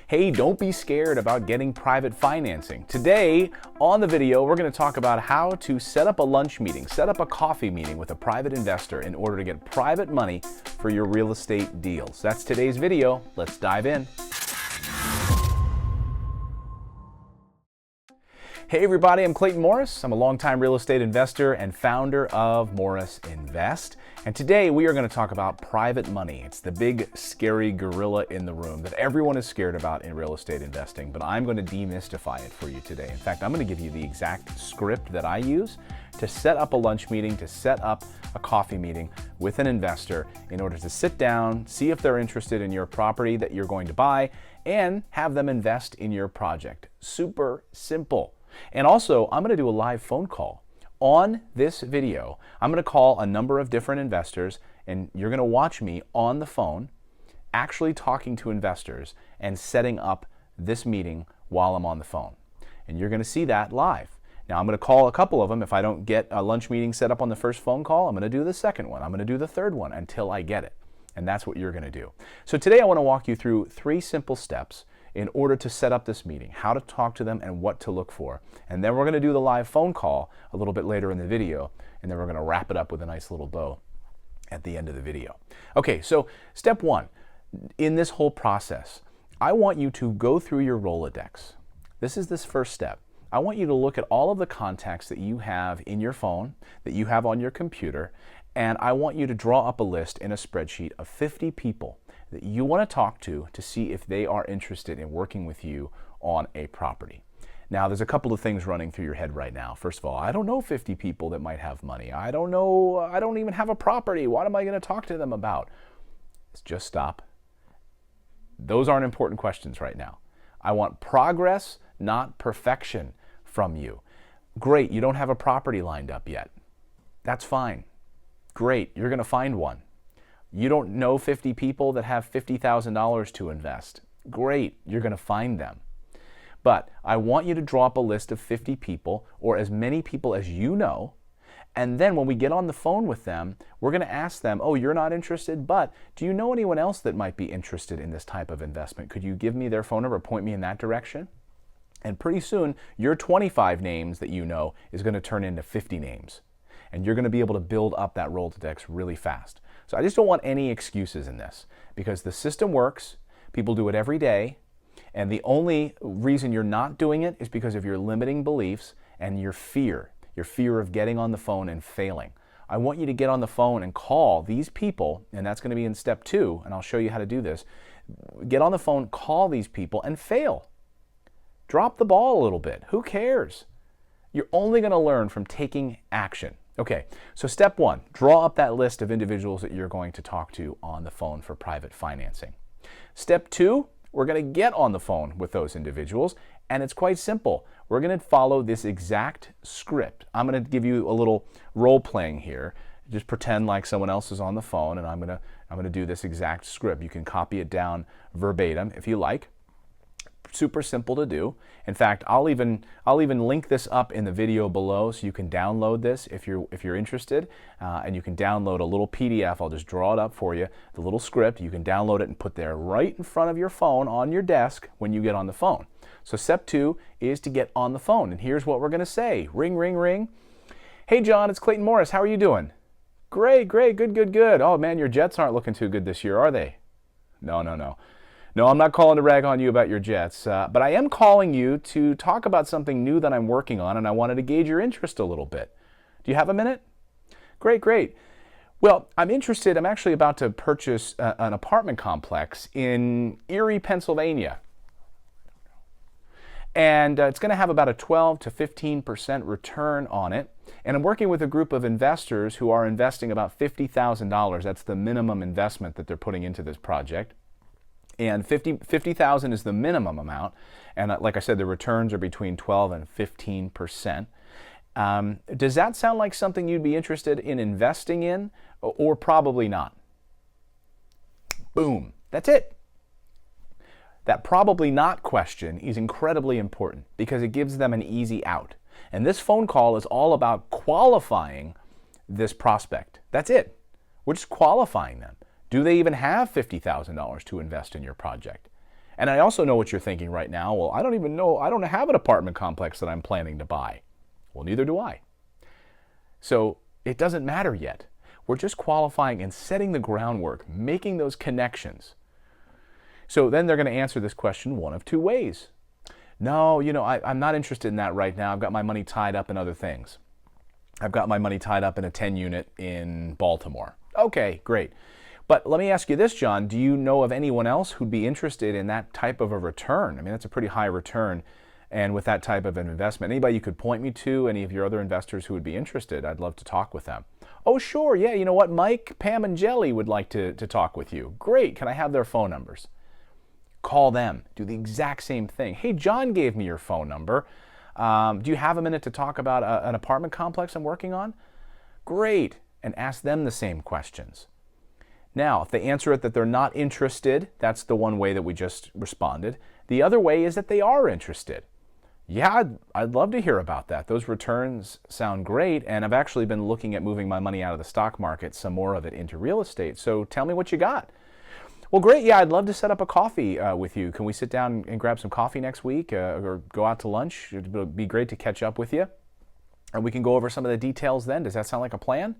Hey, don't be scared about getting private financing. Today on the video, we're going to talk about how to set up a lunch meeting, set up a coffee meeting with a private investor in order to get private money for your real estate deals. That's today's video. Let's dive in. Hey everybody, I'm Clayton Morris. I'm a longtime real estate investor and founder of Morris Invest. And today we are going to talk about private money. It's the big scary gorilla in the room that everyone is scared about in real estate investing, but I'm going to demystify it for you today. In fact, I'm going to give you the exact script that I use to set up a lunch meeting, to set up a coffee meeting with an investor in order to sit down, see if they're interested in your property that you're going to buy, and have them invest in your project. Super simple. And also, I'm going to do a live phone call. On this video, I'm going to call a number of different investors, and you're going to watch me on the phone actually talking to investors and setting up this meeting while I'm on the phone. And you're going to see that live. Now, I'm going to call a couple of them. If I don't get a lunch meeting set up on the first phone call, I'm going to do the second one. I'm going to do the third one until I get it. And that's what you're going to do. So today I want to walk you through 3 simple steps in order to set up this meeting, how to talk to them and what to look for. And then we're going to do the live phone call a little bit later in the video, and then we're going to wrap it up with a nice little bow at the end of the video. Okay, so step 1, in this whole process, I want you to go through your Rolodex. This is this first step. I want you to look at all of the contacts that you have in your phone, that you have on your computer, and I want you to draw up a list in a spreadsheet of 50 people that you want to talk to see if they are interested in working with you on a property. Now, there's a couple of things running through your head right now. First of all, I don't know 50 people that might have money. I don't know, I don't even have a property. What am I going to talk to them about? Just stop. Those aren't important questions right now. I want progress, not perfection from you. Great, you don't have a property lined up yet. That's fine. Great, you're going to find one. You don't know 50 people that have $50,000 to invest. Great, you're going to find them. But I want you to draw up a list of 50 people, or as many people as you know, and then when we get on the phone with them, we're going to ask them, oh, you're not interested, but do you know anyone else that might be interested in this type of investment? Could you give me their phone number, point me in that direction? And pretty soon, your 25 names that you know is going to turn into 50 names. And you're going to be able to build up that Rolodex really fast. So I just don't want any excuses in this, because the system works, people do it every day, and the only reason you're not doing it is because of your limiting beliefs and your fear of getting on the phone and failing. I want you to get on the phone and call these people, and that's going to be in step 2, and I'll show you how to do this. Get on the phone, call these people, and fail. Drop the ball a little bit. Who cares? You're only going to learn from taking action. Okay, so step 1, draw up that list of individuals that you're going to talk to on the phone for private financing. Step 2, we're going to get on the phone with those individuals, and it's quite simple. We're going to follow this exact script. I'm going to give you a little role playing here. Just pretend like someone else is on the phone, and I'm going to do this exact script. You can copy it down verbatim if you like. Super simple to do. In fact, I'll even link this up in the video below so you can download this if you're interested, and you can download a little PDF. I'll just draw it up for you, the little script. You can download it and put there right in front of your phone on your desk when you get on the phone. So step 2 is to get on the phone, and here's what we're going to say. Ring, ring, ring. Hey John, it's Clayton Morris. How are you doing? Great, great, good, good, good. Oh man, your Jets aren't looking too good this year, are they? No, no, no. No, I'm not calling to rag on you about your Jets, but I am calling you to talk about something new that I'm working on, and I wanted to gauge your interest a little bit. Do you have a minute? Great, great. Well, I'm interested. I'm actually about to purchase an apartment complex in Erie, Pennsylvania. And it's going to have about a 12 to 15% return on it. And I'm working with a group of investors who are investing about $50,000. That's the minimum investment that they're putting into this project. And $50,000 is the minimum amount, and like I said, the returns are between 12 and 15%. Does that sound like something you'd be interested in investing in, or probably not? Boom, that's it. That probably not question is incredibly important because it gives them an easy out. And this phone call is all about qualifying this prospect. That's it. We're just qualifying them. Do they even have $50,000 to invest in your project? And I also know what you're thinking right now. Well, I don't have an apartment complex that I'm planning to buy. Well, neither do I. So it doesn't matter yet. We're just qualifying and setting the groundwork, making those connections. So then they're going to answer this question one of two ways. No, I'm not interested in that right now. I've got my money tied up in other things. I've got my money tied up in a 10 unit in Baltimore. Okay, great. But let me ask you this, John. Do you know of anyone else who'd be interested in that type of a return? I mean, that's a pretty high return. And with that type of an investment, anybody you could point me to, any of your other investors who would be interested, I'd love to talk with them. Oh, sure. Yeah, you know what? Mike, Pam, and Jelly would like to talk with you. Great. Can I have their phone numbers? Call them. Do the exact same thing. Hey, John gave me your phone number. Do you have a minute to talk about an apartment complex I'm working on? Great. And ask them the same questions. Now, if they answer it that they're not interested, that's the one way that we just responded. The other way is that they are interested. Yeah, I'd love to hear about that. Those returns sound great, and I've actually been looking at moving my money out of the stock market, some more of it into real estate. So tell me what you got. Well, great. Yeah, I'd love to set up a coffee with you. Can we sit down and grab some coffee next week or go out to lunch? It would be great to catch up with you. And we can go over some of the details then. Does that sound like a plan?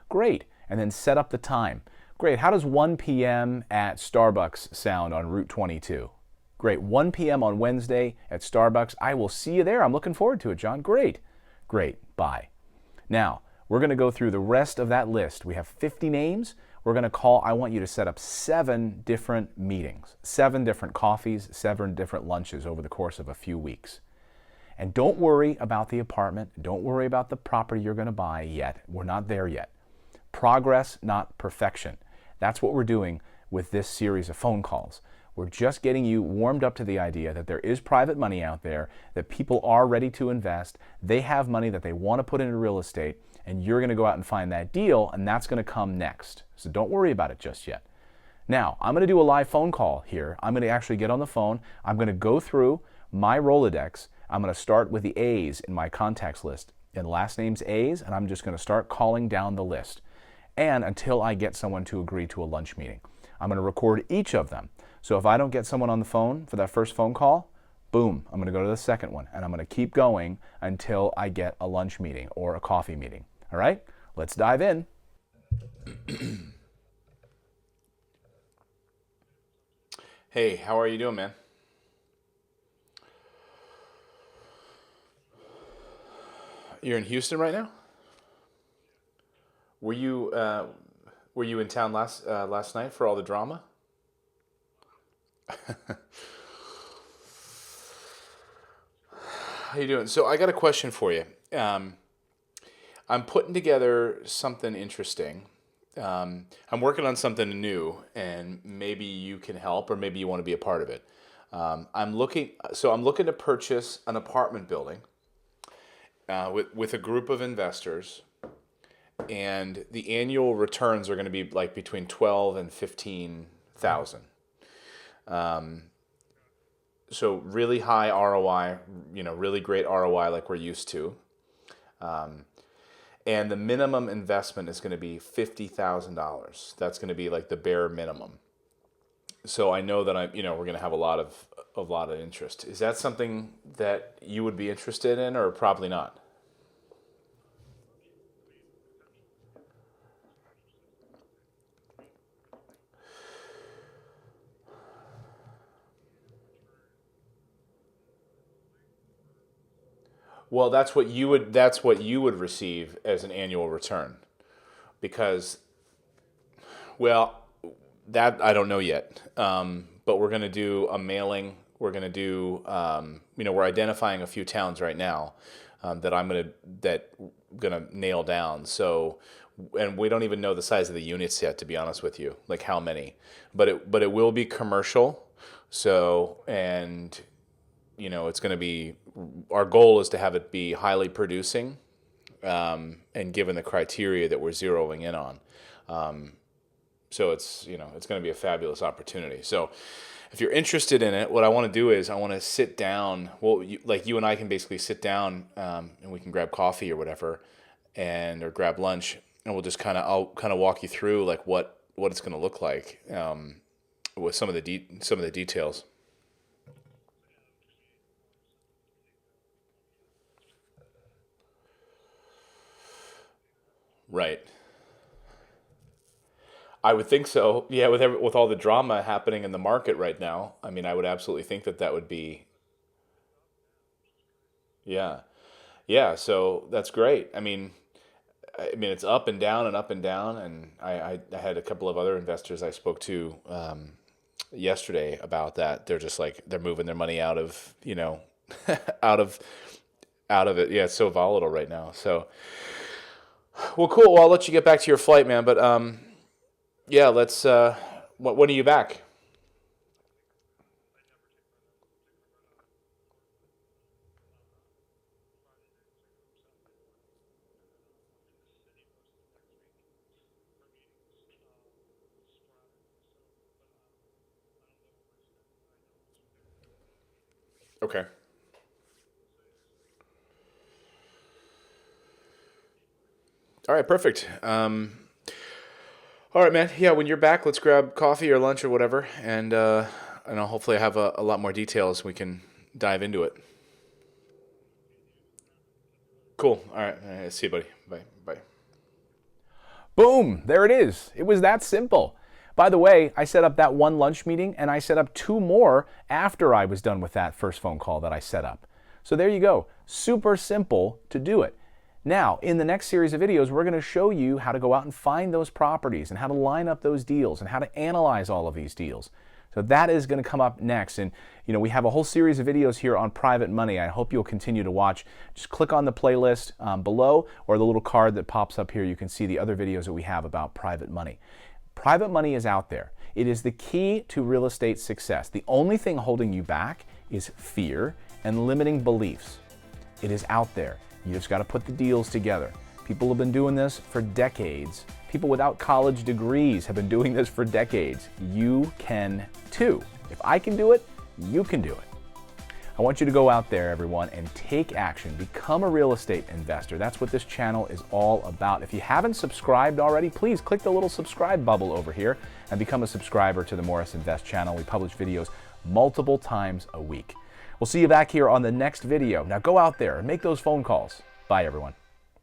Great. And then set up the time. Great. How does 1 p.m. at Starbucks sound on Route 22? Great. 1 p.m. on Wednesday at Starbucks. I will see you there. I'm looking forward to it, John. Great. Great. Bye. Now, we're going to go through the rest of that list. We have 50 names. We're going to call, I want you to set up 7 different meetings, 7 different coffees, 7 different lunches over the course of a few weeks. And don't worry about the apartment. Don't worry about the property you're going to buy yet. We're not there yet. Progress, not perfection. That's what we're doing with this series of phone calls. We're just getting you warmed up to the idea that there is private money out there, that people are ready to invest, they have money that they want to put into real estate, and you're going to go out and find that deal, and that's going to come next. So don't worry about it just yet. Now, I'm going to do a live phone call here. I'm going to actually get on the phone. I'm going to go through my Rolodex. I'm going to start with the A's in my contacts list, and last name's A's, and I'm just going to start calling down the list. And until I get someone to agree to a lunch meeting. I'm going to record each of them. So if I don't get someone on the phone for that first phone call, boom, I'm going to go to the second one. And I'm going to keep going until I get a lunch meeting or a coffee meeting. All right? Let's dive in. Hey, how are you doing, man? You're in Houston right now? Were you in town last night for all the drama? How you doing? So I got a question for you. I'm putting together something interesting. I'm working on something new, and maybe you can help, or maybe you want to be a part of it. I'm looking to purchase an apartment building with a group of investors, and the annual returns are going to be like between 12 and 15,000. So really high ROI, really great ROI like we're used to. And the minimum investment is going to be $50,000. That's going to be like the bare minimum. So I know that we're going to have a lot of interest. Is that something that you would be interested in, or probably not? Well, that's what you would receive as an annual return, because, well, that I don't know yet. But we're going to do a mailing. We're going to do, we're identifying a few towns right now that I'm gonna nail down. So, and we don't even know the size of the units yet, to be honest with you, like how many. But it will be commercial. So, and it's going to be, our goal is to have it be highly producing, and given the criteria that we're zeroing in on. So it's going to be a fabulous opportunity. So if you're interested in it, what I want to do is I want to sit down. Well, you and I can basically sit down, and we can grab coffee or whatever, or grab lunch, and I'll kind of walk you through like what it's going to look like, with some of the details. Right. I would think so. Yeah, with all the drama happening in the market right now, I mean, I would absolutely think that that would be, yeah. Yeah, so that's great. I mean, it's up and down and up and down, and I had a couple of other investors I spoke to yesterday about that. They're just like they're moving their money out of out of out of it. Yeah, it's so volatile right now. So, well, cool. Well, I'll let you get back to your flight, man. But yeah, let's. When are you back? Okay. All right, perfect. All right, man. Yeah, when you're back, let's grab coffee or lunch or whatever, and I'll hopefully have a lot more details. We can dive into it. Cool. All right. All right. See you, buddy. Bye. Bye. Boom, there it is. It was that simple. By the way, I set up that one lunch meeting and I set up two more after I was done with that first phone call that I set up. So there you go. Super simple to do it. Now, in the next series of videos, we're going to show you how to go out and find those properties and how to line up those deals and how to analyze all of these deals. So that is going to come up next. And we have a whole series of videos here on private money. I hope you'll continue to watch. Just click on the playlist below or the little card that pops up here. You can see the other videos that we have about private money. Private money is out there. It is the key to real estate success. The only thing holding you back is fear and limiting beliefs. It is out there. You just got to put the deals together. People have been doing this for decades. People without college degrees have been doing this for decades. You can too. If I can do it, you can do it. I want you to go out there, everyone, and take action. Become a real estate investor. That's what this channel is all about. If you haven't subscribed already, please click the little subscribe bubble over here and become a subscriber to the Morris Invest channel. We publish videos multiple times a week. We'll see you back here on the next video. Now go out there and make those phone calls. Bye, everyone.